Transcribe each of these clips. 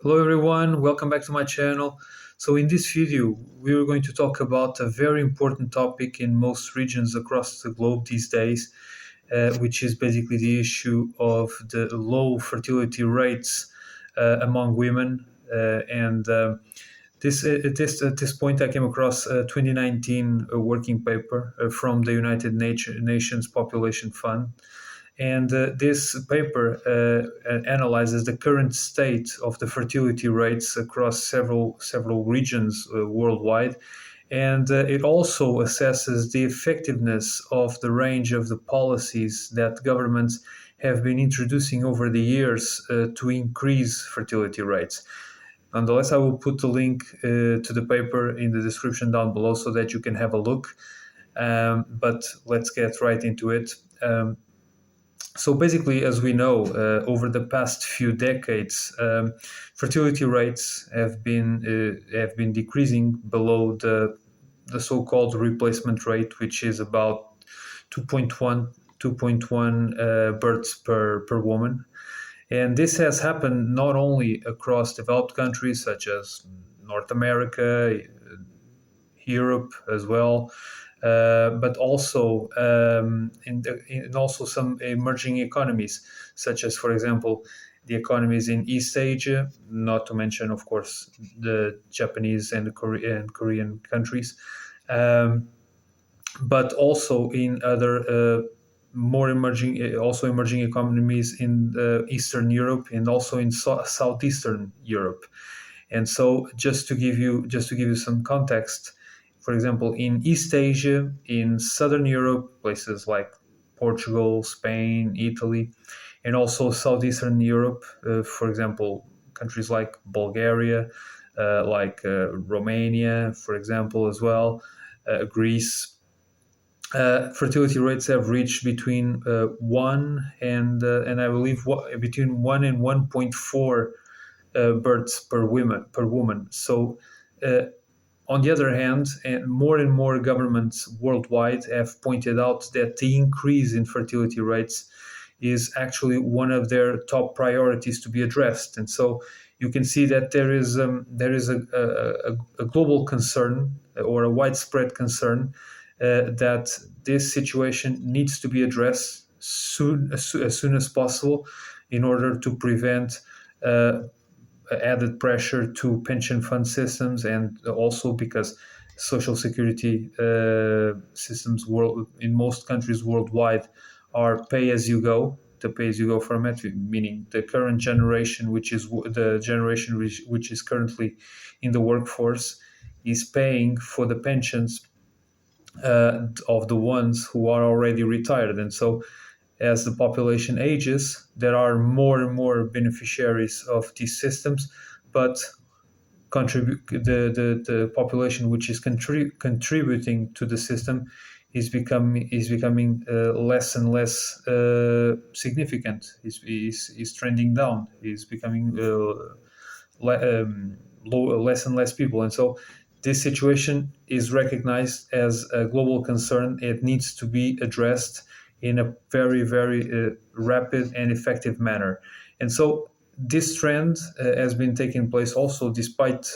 Hello everyone, welcome back to my channel. So in this video, we are going to talk about a very important topic in most regions across the globe these days, which is basically the issue of the low fertility rates among women. At this point, I came across a 2019 working paper from the Nations Population Fund, and this paper analyzes the current state of the fertility rates across several regions worldwide, and it also assesses the effectiveness of the range of the policies that governments have been introducing over the years to increase fertility rates. Nonetheless, I will put the link to the paper in the description down below so that you can have a look. But let's get right into it. So basically, as we know, over the past few decades, fertility rates have been decreasing below the so-called replacement rate, which is about 2.1 births per woman. And this has happened not only across developed countries such as North America, Europe as well, but also in also some emerging economies, such as, for example, the economies in East Asia, not to mention, of course, the Japanese and the Korean countries, but also in other also emerging economies in Eastern Europe and also in Southeastern Europe. And so, just to give you some context, for example, in East Asia, in Southern Europe, places like Portugal, Spain, Italy, and also Southeastern Europe, for example, countries like Bulgaria, Romania, for example, as well, Greece. Fertility rates have reached between 1 and I believe between 1 and 1.4 births per woman. So, on the other hand, and more governments worldwide have pointed out that the increase in fertility rates is actually one of their top priorities to be addressed. And so you can see that there is a global concern or a widespread concern that this situation needs to be addressed as soon as possible in order to prevent added pressure to pension fund systems, and also because social security systems in most countries worldwide are pay-as-you-go, the pay-as-you-go format, meaning the current generation, which is the generation which is currently in the workforce, is paying for the pensions of the ones who are already retired. And so as the population ages, there are more and more beneficiaries of these systems, but the population which is contributing to the system is becoming less and less significant. Is trending down. Is becoming less and less people, and so this situation is recognized as a global concern. It needs to be addressed in a very, very rapid and effective manner. And so this trend has been taking place also despite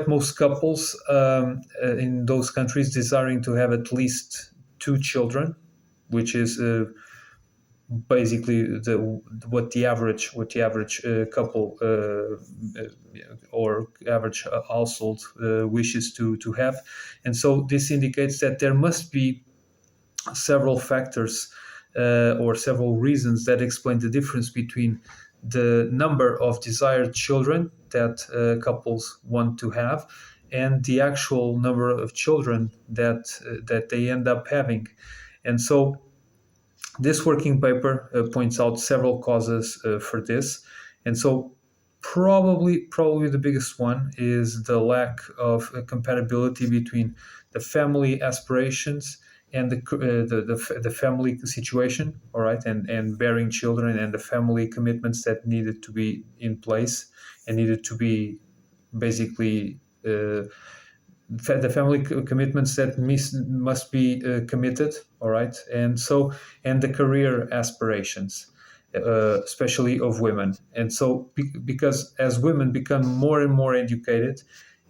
most couples in those countries desiring to have at least two children, which is basically what the average couple or average household wishes to have. And so this indicates that there must be several factors or several reasons that explain the difference between the number of desired children that couples want to have and the actual number of children that they end up having. And so this working paper points out several causes for this. And so probably the biggest one is the lack of compatibility between the family aspirations and the family situation, all right, and bearing children, and the family commitments that needed to be in place and needed to be basically the family commitments that must be committed, all right, and the career aspirations. especially of women. And so, because as women become more and more educated,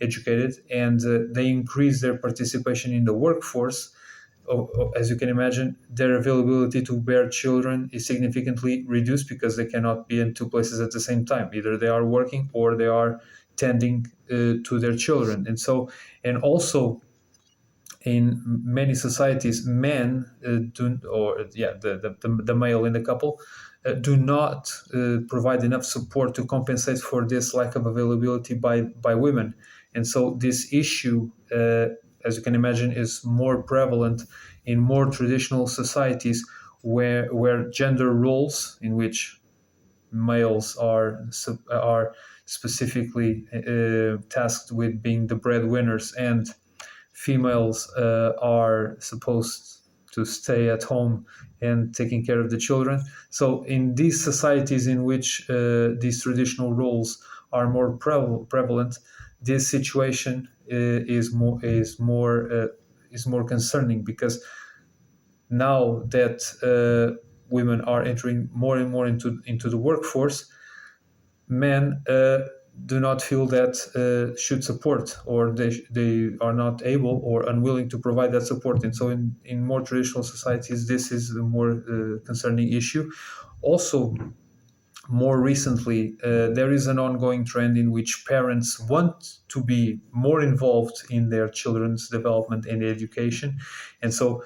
and they increase their participation in the workforce, as you can imagine, their availability to bear children is significantly reduced because they cannot be in two places at the same time. Either they are working or they are tending to their children. And so, and also in many societies, men the male in the couple do not provide enough support to compensate for this lack of availability by women. And so this issue, as you can imagine, is more prevalent in more traditional societies where gender roles, in which males are specifically tasked with being the breadwinners, and females are supposed to stay at home and taking care of the children. So in these societies in which these traditional roles are more prevalent, this situation is more concerning, because now that women are entering more and more into the workforce, men do not feel that should support, or they are not able or unwilling to provide that support. And so in more traditional societies, this is a more concerning issue. Also, more recently, there is an ongoing trend in which parents want to be more involved in their children's development and education. And so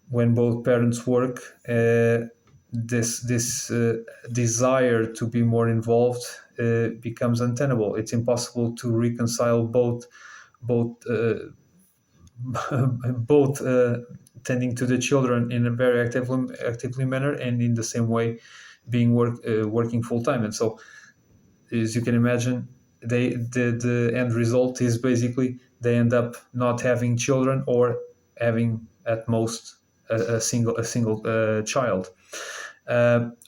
when both parents work, this desire to be more involved becomes untenable. It's impossible to reconcile both both tending to the children in a very actively manner, and in the same way being working full time. And so, as you can imagine, the end result is basically they end up not having children, or having at most a single child.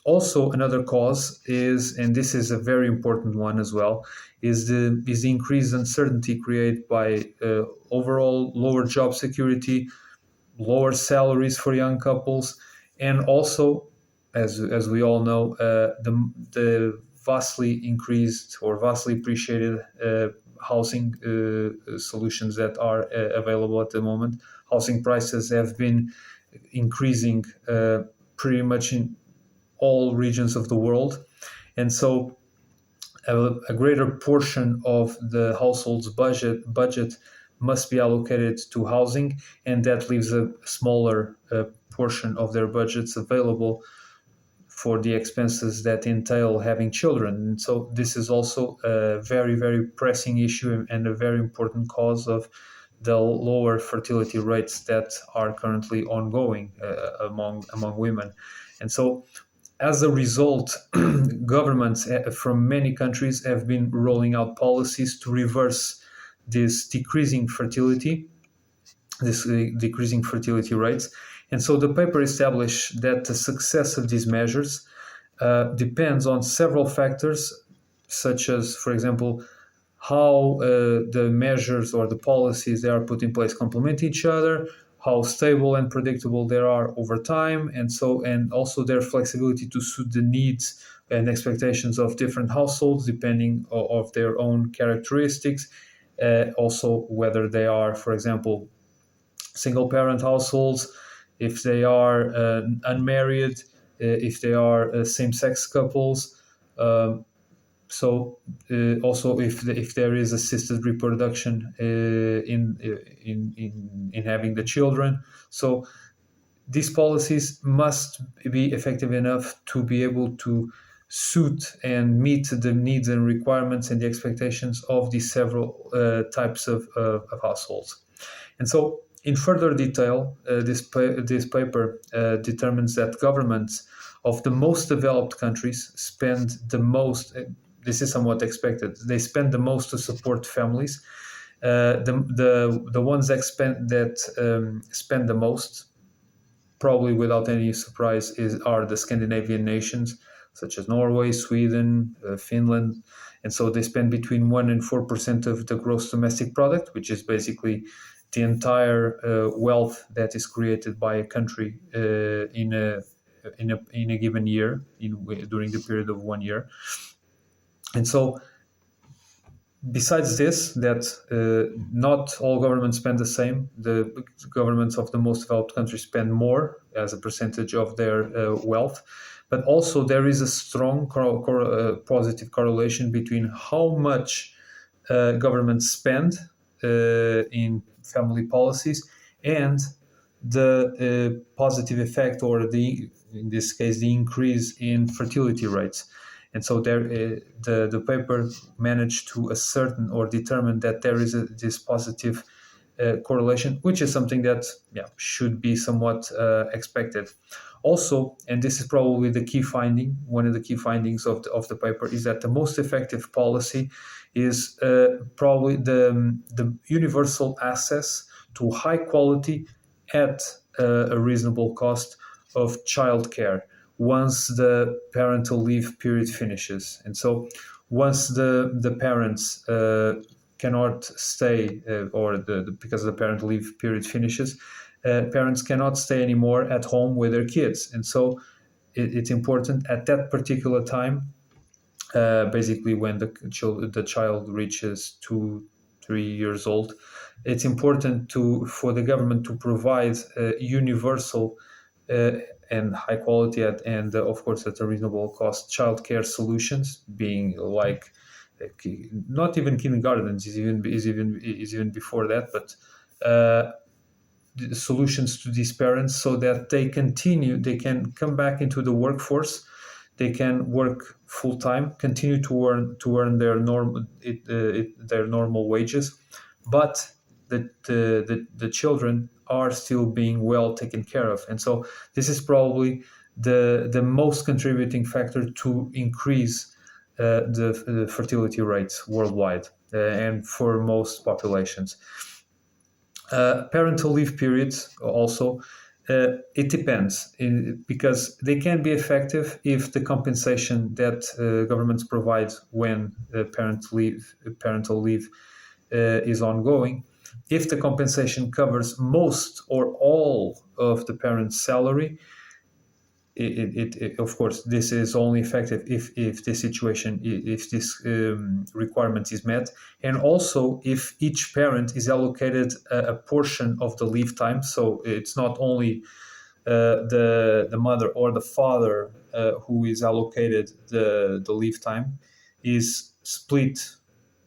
Also, another cause is, and this is a very important one as well, is the increased uncertainty created by overall lower job security, lower salaries for young couples, and also, as we all know, the vastly increased or vastly appreciated housing solutions that are available at the moment. Housing prices have been increasing pretty much in all regions of the world, and so a greater portion of the household's budget must be allocated to housing, and that leaves a smaller portion of their budgets available for the expenses that entail having children. And so this is also a very, very pressing issue, and a very important cause of the lower fertility rates that are currently ongoing among women. And so, as a result, governments from many countries have been rolling out policies to reverse this decreasing fertility rates. And so the paper established that the success of these measures depends on several factors, such as, for example, how the measures or the policies that are put in place complement each other, how stable and predictable they are over time, and also their flexibility to suit the needs and expectations of different households depending of their own characteristics. Also, whether they are, for example, single parent households, if they are unmarried, if they are same-sex couples. Also, if there is assisted reproduction in having the children. So these policies must be effective enough to be able to suit and meet the needs and requirements and the expectations of these several types of households. And so, in further detail, this paper determines that governments of the most developed countries spend the most. This is somewhat expected. They spend the most to support families. The ones that spend the most, probably without any surprise, are the Scandinavian nations, such as Norway, Sweden, Finland. And so they spend between 1% and 4% of the gross domestic product, which is basically the entire wealth that is created by a country in in a given year, during the period of 1 year. And so, besides this, that not all governments spend the same. The governments of the most developed countries spend more as a percentage of their wealth, but also there is a strong positive correlation between how much governments spend in family policies and the positive effect, or in this case, the increase in fertility rates. And so the paper managed to ascertain or determine that there is this positive correlation, which is something that should be somewhat expected. Also, and this is probably the key finding, one of the key findings of the paper, is that the most effective policy is probably the universal access to high quality at a reasonable cost of childcare once the parental leave period finishes. And so once the parents cannot stay, because the parental leave period finishes, parents cannot stay anymore at home with their kids. And so it's important at that particular time, basically when the child reaches 2-3 years old, it's important for the government to provide universal and high quality and of course at a reasonable cost childcare solutions, being like not even kindergartens, is even before that, but solutions to these parents so that they can come back into the workforce, they can work full time, continue to earn their normal wages, but the children are still being well taken care of. And so this is probably the most contributing factor to increase the fertility rates worldwide and for most populations. Parental leave periods also, it depends, because they can be effective if the compensation that governments provide when parental leave is ongoing, if the compensation covers most or all of the parent's salary. It of course, this is only effective if this requirement is met, and also if each parent is allocated a portion of the leave time. So it's not only the mother or the father who is allocated the leave time, is split,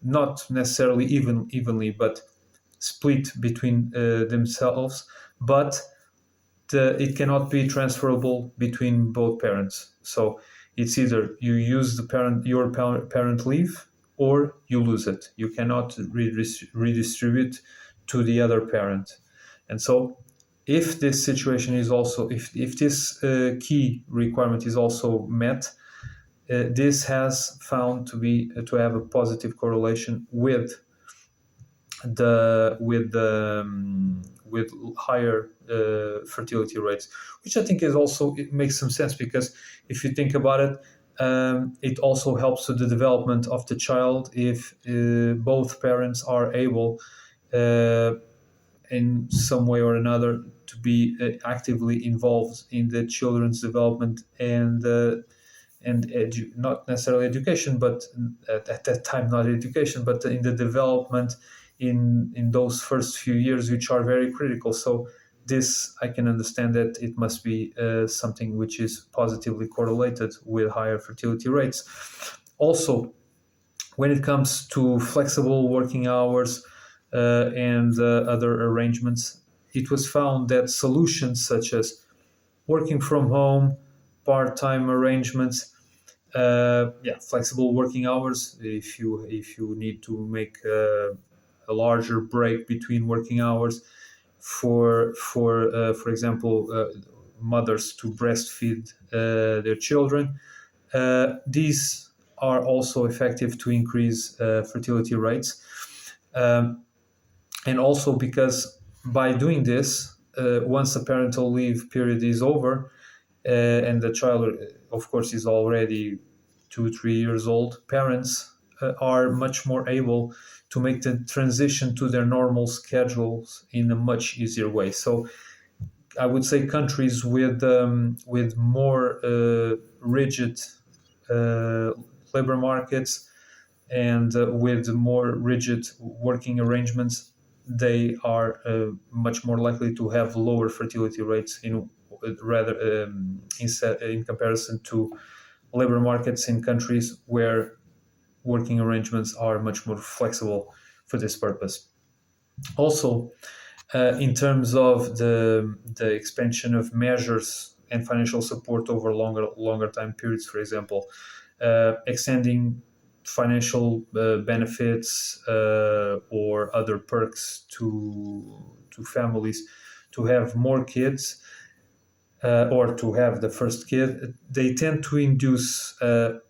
not necessarily evenly, but split between themselves, but it cannot be transferable between both parents. So it's either you use your parent leave, or you lose it. You cannot redistribute to the other parent. And so if this situation is also, if this key requirement is also met, this has found to have a positive correlation with higher fertility rates, which I think is also, it makes some sense, because if you think about it, it also helps with the development of the child if both parents are able in some way or another to be actively involved in the children's development and not necessarily education, but at that time not education, but in the development in those first few years, which are very critical. So this, I can understand that it must be something which is positively correlated with higher fertility rates. Also, when it comes to flexible working hours and other arrangements, it was found that solutions such as working from home, part-time arrangements, flexible working hours, if you need to make a larger break between working hours for example, mothers to breastfeed their children, these are also effective to increase fertility rates. And also because by doing this, once the parental leave period is over, and the child, of course, is already 2-3 years old, parents are much more able to make the transition to their normal schedules in a much easier way. So I would say countries with more rigid uh, labor markets and with more rigid working arrangements, they are much more likely to have lower fertility rates in comparison to labor markets in countries where working arrangements are much more flexible for this purpose. Also, in terms of the expansion of measures and financial support over longer time periods, for example, extending financial benefits or other perks to families to have more kids or to have the first kid, they tend to induce, for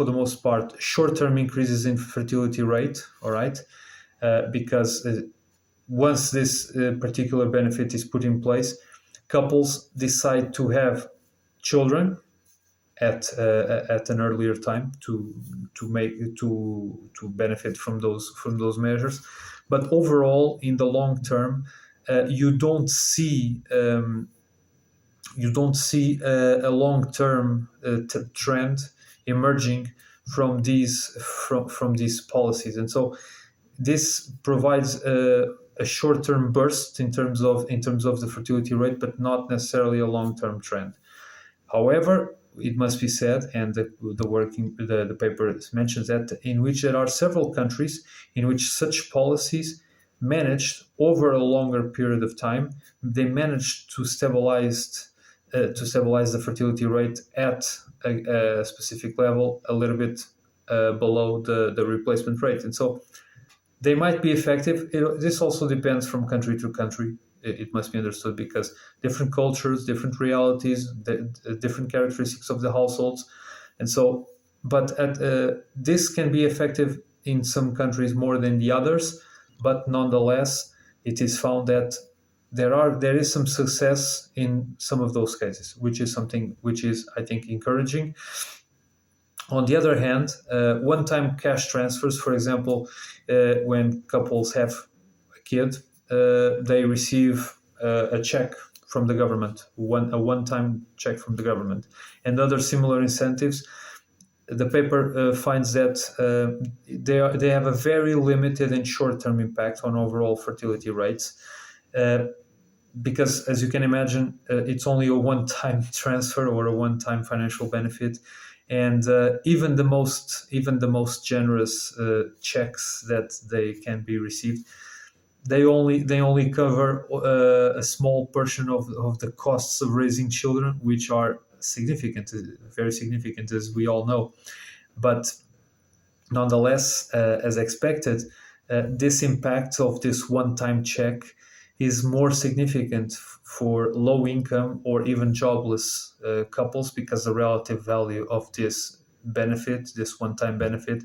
the most part, short-term increases in fertility rate. All right, because once this particular benefit is put in place, couples decide to have children at an earlier time to benefit from those measures. But overall, in the long term, you don't see a long-term trend emerging from these policies, and so this provides a short-term burst in terms of the fertility rate, but not necessarily a long-term trend. However, it must be said, and the paper mentions that, in which there are several countries in which such policies managed over a longer period of time, they managed to stabilize the fertility rate at a specific level, a little bit below the replacement rate, and so they might be effective. This also depends from country to country. It must be understood, because different cultures, different realities, different characteristics of the households, and so. But this can be effective in some countries more than the others. But nonetheless, it is found that there is some success in some of those cases, which is something which is, I think, encouraging. On the other hand, one-time cash transfers, for example, when couples have a kid, they receive a check from the government, a one-time check from the government, and other similar incentives. The paper finds that they have a very limited and short-term impact on overall fertility rates. Because, as you can imagine, it's only a one-time transfer or a one-time financial benefit, and even the most generous checks that they can be received, they only cover a small portion of the costs of raising children, which are significant, very significant, as we all know. But nonetheless, as expected, this impact of this one-time check is more significant for low-income or even jobless couples, because the relative value of this benefit, this one-time benefit,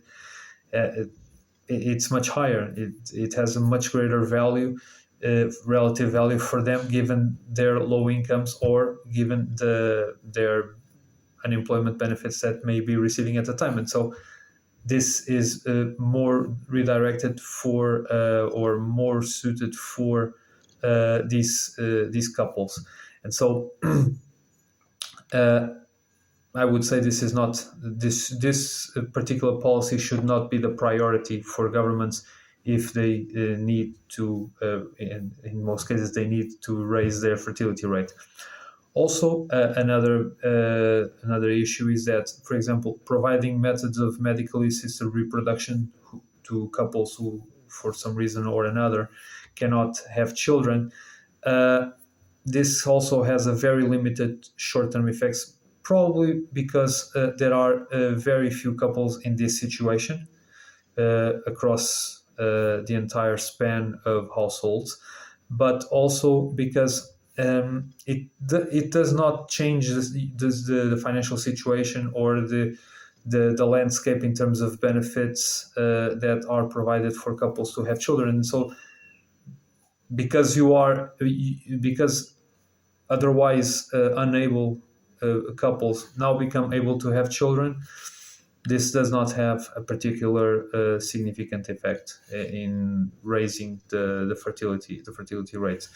it's much higher. It has a much greater value, relative value for them, given their low incomes or given their unemployment benefits that may be receiving at the time. And so this is more redirected for or more suited for these couples. And so I would say this particular policy should not be the priority for governments if they need to, in most cases, they need to raise their fertility rate. Also, another issue is that, for example, providing methods of medically assisted reproduction to couples who, for some reason or another, cannot have children, this also has a very limited short-term effects, probably because there are very few couples in this situation across the entire span of households, but also because it does not change the financial situation or the landscape in terms of benefits that are provided for couples to have children. And so because otherwise unable couples now become able to have children, this does not have a particular significant effect in raising the fertility rates.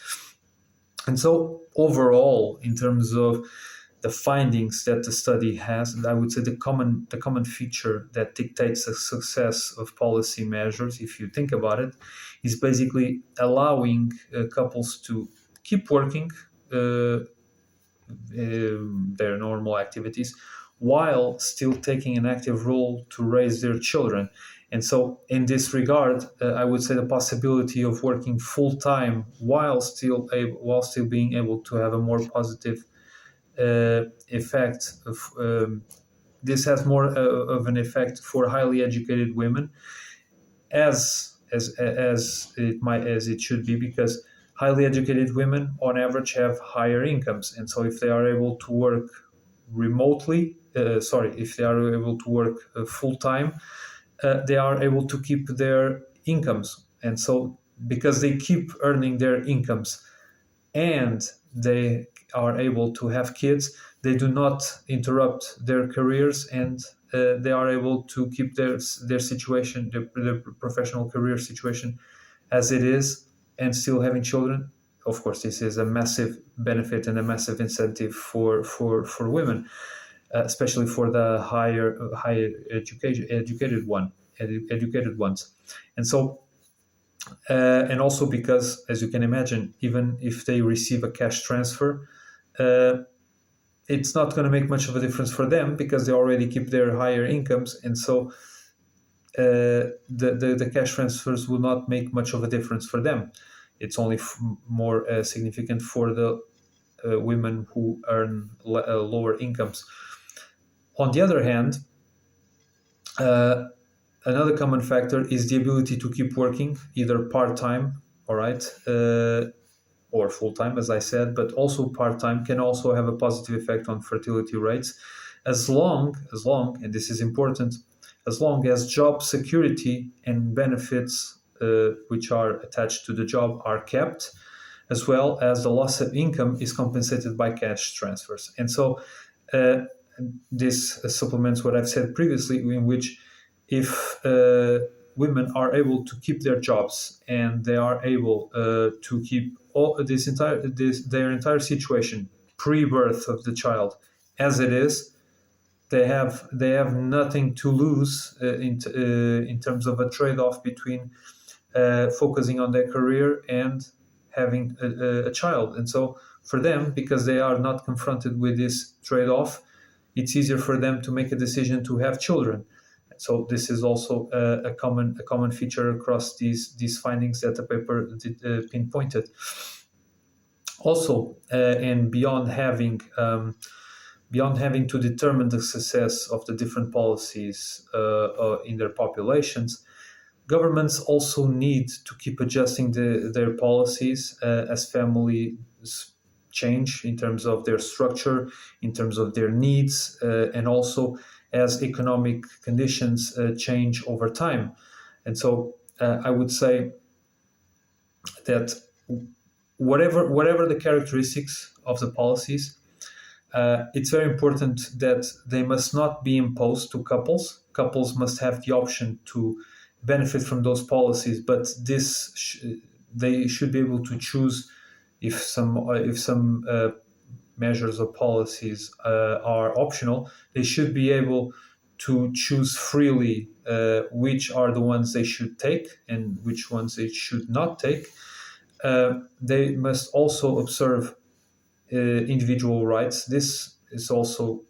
And so overall, in terms of the findings that the study has, I would say the common feature that dictates the success of policy measures, if you think about it, is basically allowing couples to keep working uh, their normal activities while still taking an active role to raise their children. And so, in this regard, I would say the possibility of working full time while still being able to have a more positive effect of this has more of an effect for highly educated women as it should be, because highly educated women on average have higher incomes, and so if they are able to work if they are able to work full time, they are able to keep their incomes. And so because they keep earning their incomes and they are able to have kids, they do not interrupt their careers, and they are able to keep their situation, their professional career situation as it is, and still having children. Of course, this is a massive benefit and a massive incentive for women, especially for the higher educated ones. And so and also because, as you can imagine, even if they receive a cash transfer, uh, it's not going to make much of a difference for them because they already keep their higher incomes, and so the cash transfers will not make much of a difference for them. It's only more significant for the women who earn lower incomes. On the other hand, uh, another common factor is the ability to keep working either part-time, all right, or full-time, as I said, but also part-time can also have a positive effect on fertility rates, and this is important, as long as job security and benefits which are attached to the job are kept, as well as the loss of income is compensated by cash transfers. And so uh, this supplements what I've said previously, in which if women are able to keep their jobs and they are able to keep their entire situation pre-birth of the child as it is, they have nothing to lose in terms of a trade-off between focusing on their career and having a child. And so for them, because they are not confronted with this trade-off, it's easier for them to make a decision to have children. So this is also a common feature across these findings that the paper pinpointed. Also, and beyond having to determine the success of the different policies in their populations, governments also need to keep adjusting their policies as families change in terms of their structure, in terms of their needs, and also as economic conditions change over time. And so I would say that whatever the characteristics of the policies, it's very important that they must not be imposed to couples. Couples must have the option to benefit from those policies, but they should be able to choose if some measures or policies are optional. They should be able to choose freely which are the ones they should take and which ones they should not take. They must also observe individual rights. This also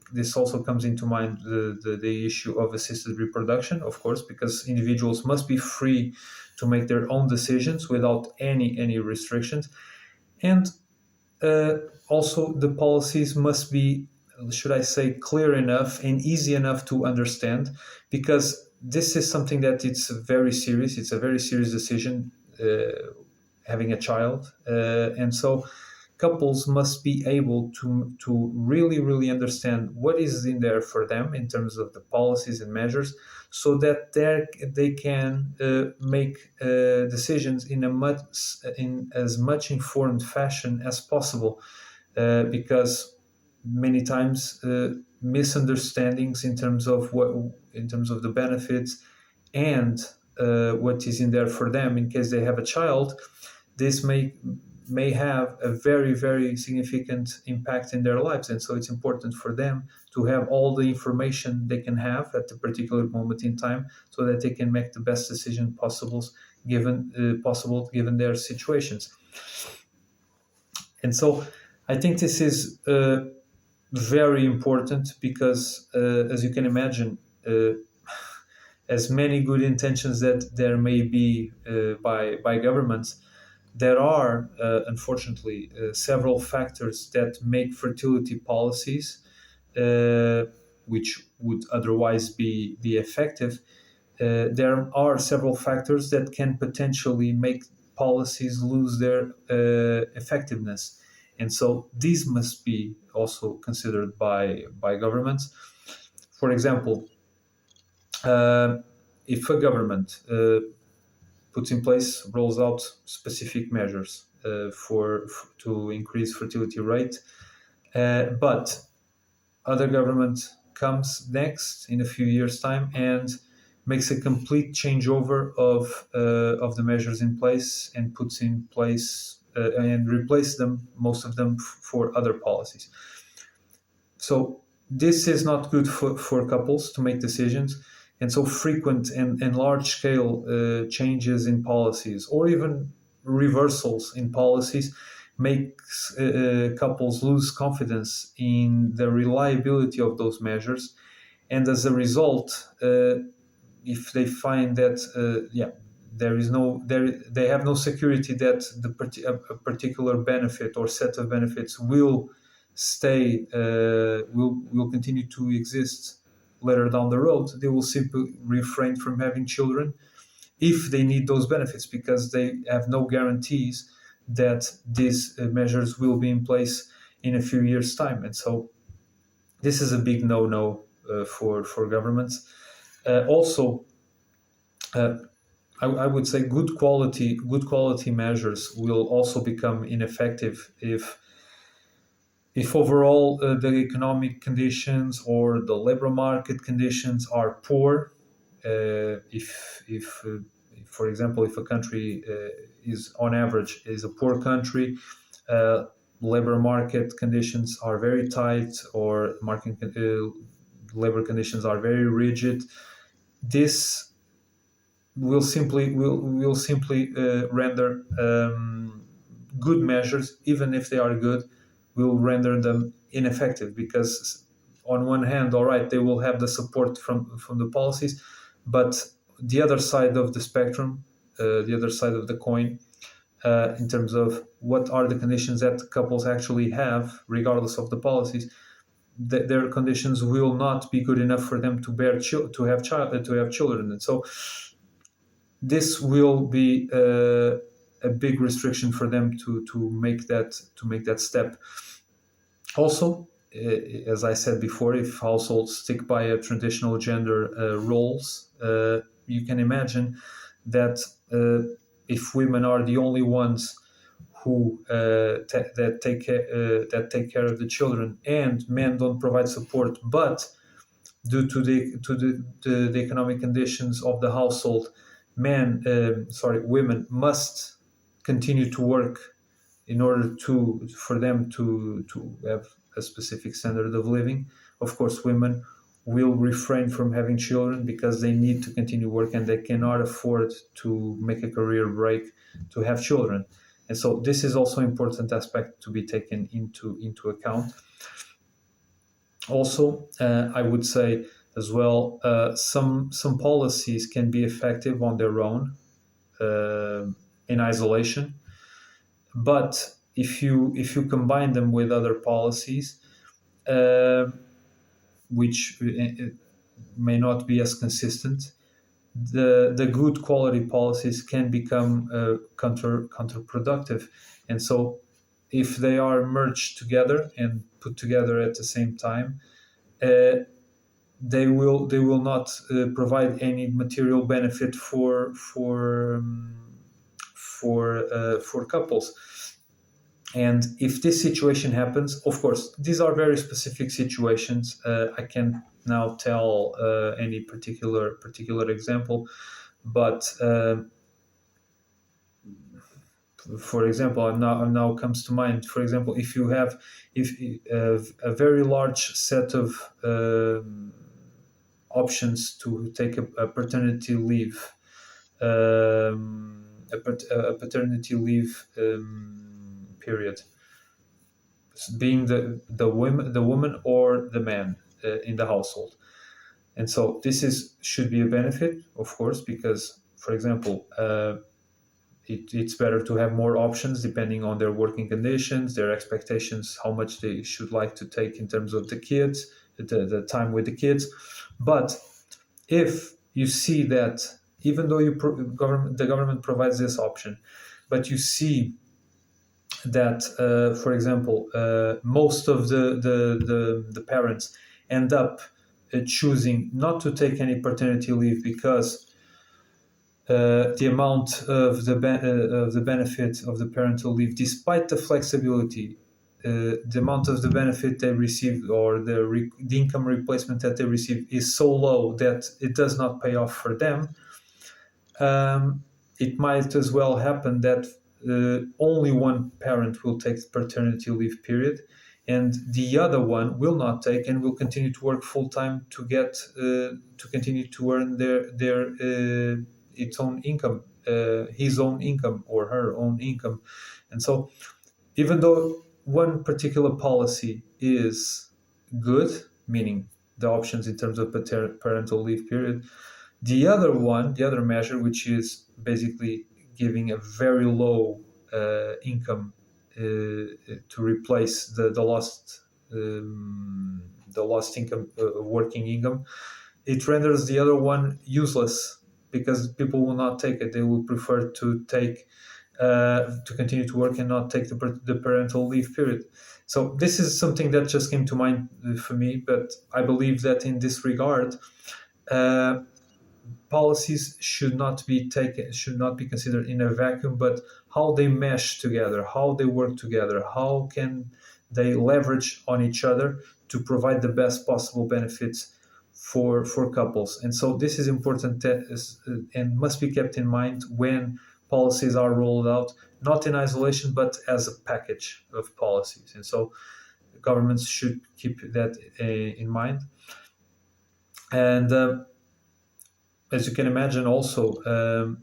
comes into mind the issue of assisted reproduction, of course, because individuals must be free to make their own decisions without any restrictions. And also the policies must be, should I say, clear enough and easy enough to understand, because this is something that it's very serious. It's a very serious decision, having a child, and so couples must be able to really understand what is in there for them in terms of the policies and measures, so that they can make decisions in as much informed fashion as possible, because many times misunderstandings in terms of the benefits and what is in there for them in case they have a child, this may have a very, very significant impact in their lives. And so it's important for them to have all the information they can have at a particular moment in time so that they can make the best decision possible given their situations. And so I think this is very important because, as you can imagine, as many good intentions that there may be by governments, there are unfortunately several factors that make fertility policies, which would otherwise be effective. There are several factors that can potentially make policies lose their effectiveness, and so these must be also considered by governments. For example, if a government puts in place, rolls out specific measures to increase fertility rate, but other government comes next in a few years' time and makes a complete changeover of the measures in place and puts in place and replace them, most of them, for other policies. So this is not good for couples to make decisions. And so frequent and large-scale changes in policies or even reversals in policies makes couples lose confidence in the reliability of those measures. And as a result, if they find that they have no security that a particular benefit or set of benefits will continue to exist later down the road, they will simply refrain from having children if they need those benefits, because they have no guarantees that these measures will be in place in a few years' time. And so this is a big no-no for governments. Also, I would say good quality measures will also become ineffective if overall the economic conditions or the labor market conditions are poor. If for example, if a country is on average is a poor country, labor market conditions are very tight, or labor conditions are very rigid, this will simply render good measures, even if they are good, will render them ineffective, because on one hand, all right, they will have the support from the policies, but the other side of the spectrum, the other side of the coin, in terms of what are the conditions that couples actually have, regardless of the policies, their conditions will not be good enough for them to have children, and so this will be a big restriction for them to make that step. Also, as I said before, if households stick by a traditional gender roles, you can imagine that if women are the only ones who take care of the children, and men don't provide support, but due to the economic conditions of the household, women must continue to work in order for them to have a specific standard of living. Of course, women will refrain from having children because they need to continue work and they cannot afford to make a career break to have children. And so this is also an important aspect to be taken into account. Also, I would say as well, some policies can be effective on their own in isolation, but if you combine them with other policies, which may not be as consistent, the good quality policies can become counterproductive. And so if they are merged together and put together at the same time, they will not provide any material benefit for couples. And if this situation happens, of course, these are very specific situations. I can't now tell any particular example, but For example, now comes to mind. For example, if you have if a very large set of options to take a paternity leave, a paternity leave period, being the woman or the man in the household. And so this is should be a benefit, of course, because, for example, it's better to have more options depending on their working conditions, their expectations, how much they should like to take in terms of the kids, the time with the kids. But if you see that even though the government provides this option, but you see that, for example, most of the parents end up choosing not to take any paternity leave because the amount of the benefit of the parental leave, despite the flexibility, the amount of the benefit they receive or the income replacement that they receive is so low that it does not pay off for them. It might as well happen that only one parent will take the paternity leave period, and the other one will not take and will continue to work full time to get to continue to earn their its own income, his own income or her own income. And so, even though one particular policy is good, meaning the options in terms of parental leave period, the other measure, which is basically giving a very low income to replace the lost income, working income, it renders the other one useless because people will not take it. They will prefer to take to continue to work and not take the parental leave period. So this is something that just came to mind for me. But I believe that in this regard, policies should not be considered in a vacuum, but how they mesh together, how they work together, how can they leverage on each other to provide the best possible benefits for couples. And so this is important and must be kept in mind when policies are rolled out, not in isolation, but as a package of policies. And so governments should keep that in mind. And as you can imagine, also,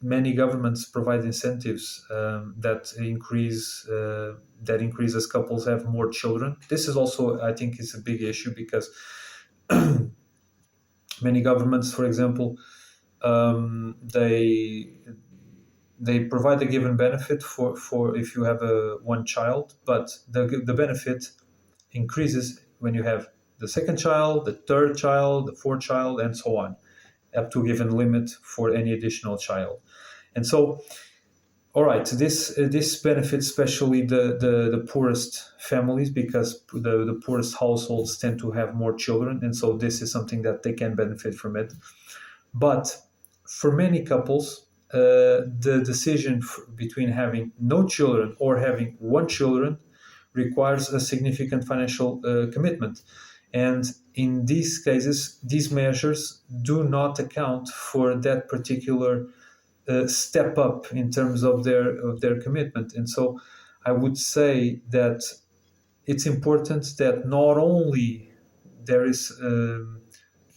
many governments provide incentives that increase as couples have more children. This is also, I think, is a big issue because many governments, for example, they provide a given benefit for if you have one child, but the benefit increases when you have the second child, the third child, the fourth child, and so on, up to a given limit for any additional child. And so, all right, this benefits especially the poorest families because the poorest households tend to have more children, and so this is something that they can benefit from it. But for many couples, the decision between having no children or having one children requires a significant financial commitment. And in these cases, these measures do not account for that particular step up in terms of their commitment. And so I would say that it's important that not only there is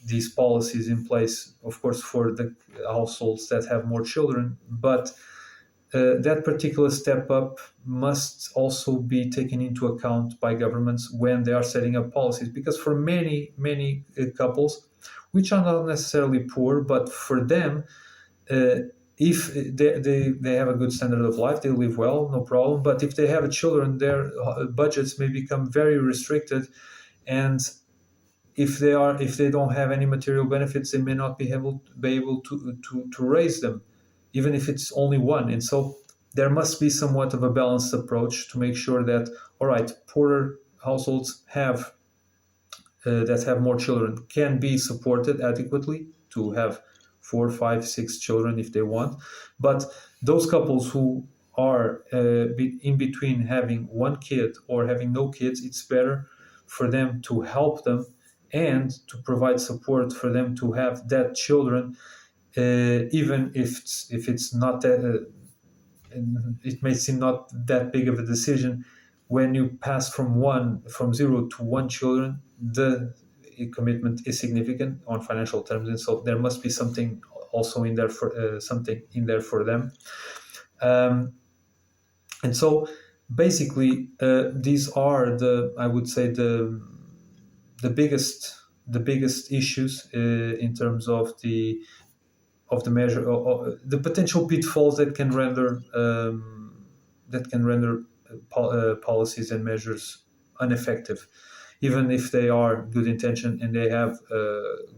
these policies in place, of course, for the households that have more children, but that particular step up must also be taken into account by governments when they are setting up policies. Because for many couples, which are not necessarily poor, but for them, if they have a good standard of life, they live well, no problem. But if they have children, their budgets may become very restricted, and if they don't have any material benefits, they may not be able to raise them, even if it's only one. And so there must be somewhat of a balanced approach to make sure that, all right, poorer households that have more children can be supported adequately to have 4, 5, 6 children if they want. But those couples who are in between having one kid or having no kids, it's better for them to help them and to provide support for them to have that children, even if it's not that and it may seem not that big of a decision. When you pass from 0 to 1 children, the commitment is significant on financial terms, and so there must be something also in there for something in there for them. Um, and so basically, these are the, I would say, the biggest issues in terms of the measure, or the potential pitfalls that can render policies and measures ineffective, even if they are good intention and they have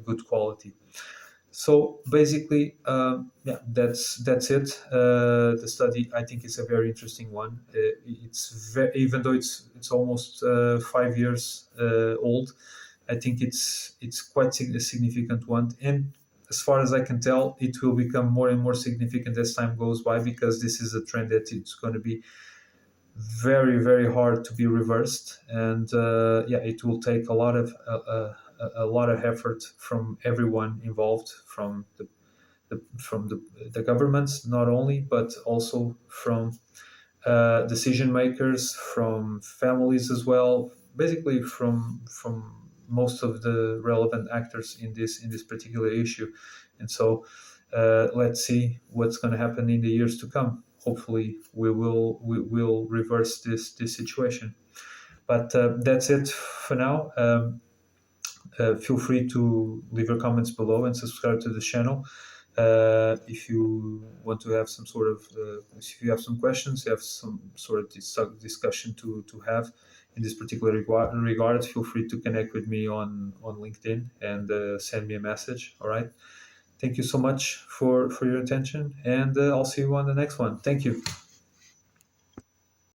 good quality. So basically, yeah, that's it. The study, I think, is a very interesting one. Even though it's almost 5 years old, I think it's quite a significant one. And as far as I can tell, it will become more and more significant as time goes by, because this is a trend that it's going to be very, very hard to be reversed. And yeah, it will take a lot of effort from everyone involved, from the governments not only, but also from decision makers, from families as well, basically from most of the relevant actors in this particular issue. And so let's see what's going to happen in the years to come. Hopefully we will reverse this situation. But that's it for now. Feel free to leave your comments below and subscribe to the channel. If you want to have some sort of, if you have some questions, you have some sort of discussion to have in this particular regard, feel free to connect with me on LinkedIn and send me a message. All right. Thank you so much for your attention, and I'll see you on the next one. Thank you.